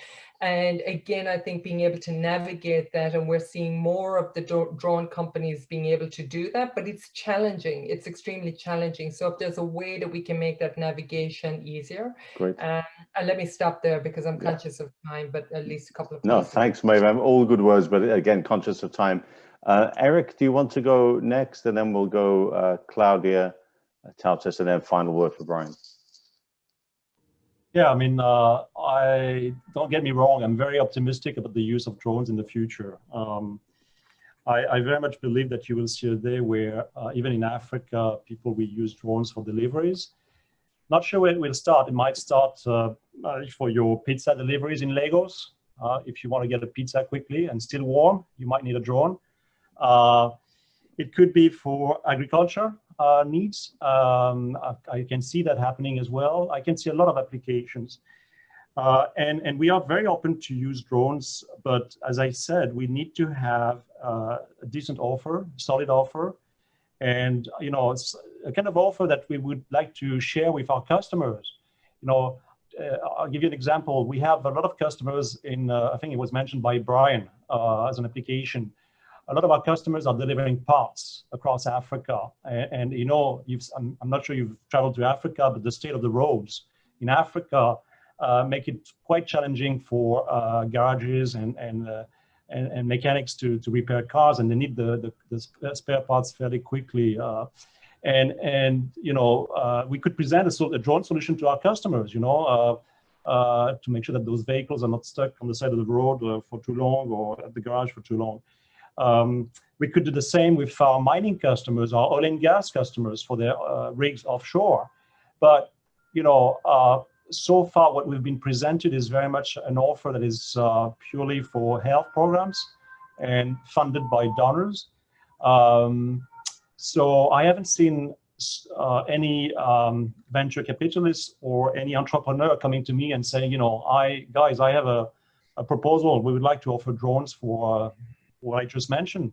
S8: And again, I think being able to navigate that, and we're seeing more of the drone companies being able to do that, but it's challenging. It's extremely challenging. So if there's a way that we can make that navigation easier.
S3: Great.
S8: And let me stop there because I'm conscious of time, but at least a couple of
S3: No,
S8: places.
S3: thanks, Maeve. All good words, but again, conscious of time. Eric, do you want to go next? And then we'll go Claudia, Tautis, and then final word for Brian.
S6: Yeah, I mean, don't get me wrong, I'm very optimistic about the use of drones in the future. I very much believe that you will see a day where even in Africa, people will use drones for deliveries. Not sure where it will start. It might start for your pizza deliveries in Lagos. If you want to get a pizza quickly and still warm, you might need a drone. It could be for agriculture needs. I can see that happening as well. I can see a lot of applications. And we are very open to use drones, but as I said, we need to have a decent offer, solid offer, and you know, it's a kind of offer that we would like to share with our customers. You know, I'll give you an example. We have a lot of customers in, I think it was mentioned by Brian as an application. A lot of our customers are delivering parts across Africa. And you know, I'm not sure you've traveled to Africa, but the state of the roads in Africa make it quite challenging for garages and mechanics to repair cars, and they need the spare parts fairly quickly. And you know, we could present a drone solution to our customers, you know, to make sure that those vehicles are not stuck on the side of the road for too long, or at the garage for too long. We could do the same with our mining customers, our oil and gas customers for their rigs offshore. But, you know, so far what we've been presented is very much an offer that is purely for health programs and funded by donors. So I haven't seen any venture capitalist or any entrepreneur coming to me and saying, you know, guys, I have a proposal. We would like to offer drones for what I just mentioned.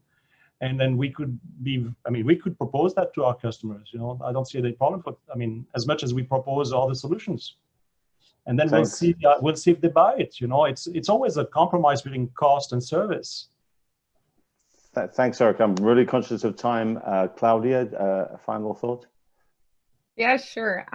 S6: And then we could we could propose that to our customers. You know, I don't see any problem, but I mean, as much as we propose all the solutions, and then we'll see if they buy it. You know, it's always a compromise between cost and service.
S3: Thanks, Eric. I'm really conscious of time. Claudia, a final thought?
S4: Yeah, sure.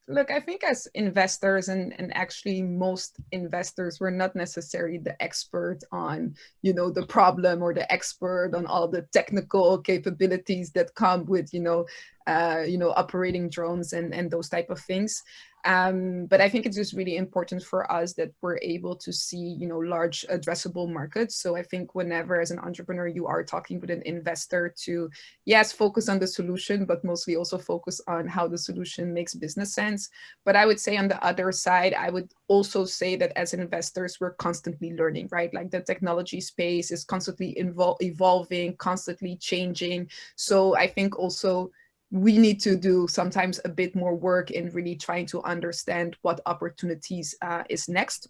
S4: Look, I think as investors and actually most investors, we're not necessarily the expert on, the problem or the expert on all the technical capabilities that come with, operating drones and those type of things. But I think it's just really important for us that we're able to see, large addressable markets. So I think whenever as an entrepreneur, you are talking with an investor to, yes, focus on the solution, but mostly also focus on how the solution makes business sense. But I would say on the other side, I would also say that as investors, we're constantly learning, right? Like the technology space is constantly evolving, constantly changing. So I think also we need to do sometimes a bit more work in really trying to understand what opportunities is next.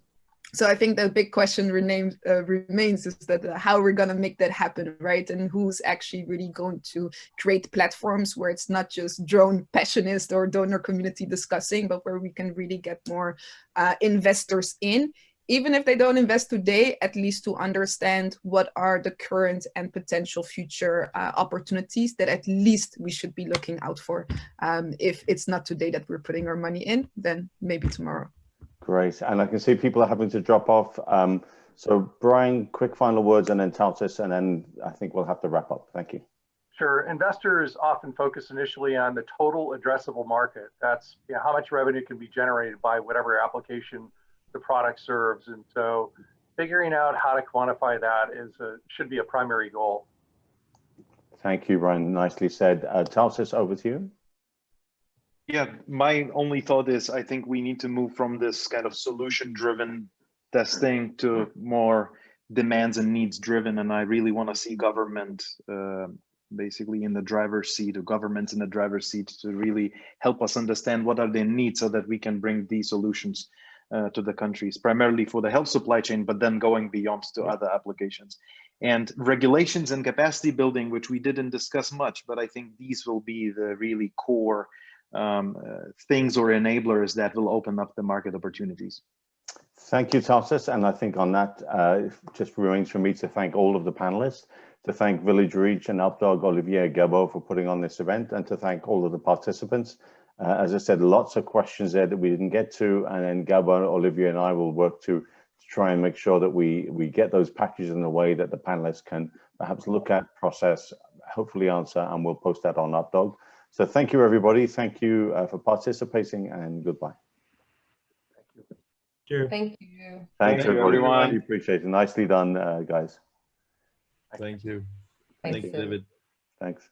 S4: So I think the big question remains is that how we're going to make that happen, right? And who's actually really going to create platforms where it's not just drone passionists or donor community discussing, but where we can really get more investors in. Even if they don't invest today, at least to understand what are the current and potential future opportunities that at least we should be looking out for. If it's not today that we're putting our money in, then maybe tomorrow.
S3: Great. And I can see people are having to drop off. So Brian, quick final words, and then Tautis, and then I think we'll have to wrap up. Thank you.
S5: Sure. Investors often focus initially on the total addressable market. That's how much revenue can be generated by whatever application the product serves. And so figuring out how to quantify that should be a primary goal.
S3: Thank you, Brian. Nicely said. Tautis, over to you.
S7: Yeah, my only thought is I think we need to move from this kind of solution-driven testing to more demands and needs-driven. And I really want to see government basically in the driver's seat, or governments in the driver's seat, to really help us understand what are their needs so that we can bring these solutions to the countries, primarily for the health supply chain, but then going beyond to other applications. And regulations and capacity building, which we didn't discuss much, but I think these will be the really core things or enablers that will open up the market opportunities.
S3: Thank you, Tautis. And I think on that, it just remains for me to thank all of the panelists, to thank Village Reach and Updog, Olivier Gabo for putting on this event, and to thank all of the participants. As I said, lots of questions there that we didn't get to, and then Gabo, Olivier, and I will work to try and make sure that we get those packages in a way that the panelists can perhaps look at, process, hopefully answer, and we'll post that on Updog. So thank you, everybody. Thank you for participating, and goodbye.
S6: Thank you.
S8: Thank you.
S3: Thanks, everybody.
S7: everyone.
S3: Really appreciate it. Nicely done, guys.
S2: Thank you.
S8: Thanks,
S2: Thank you, David.
S3: Thanks.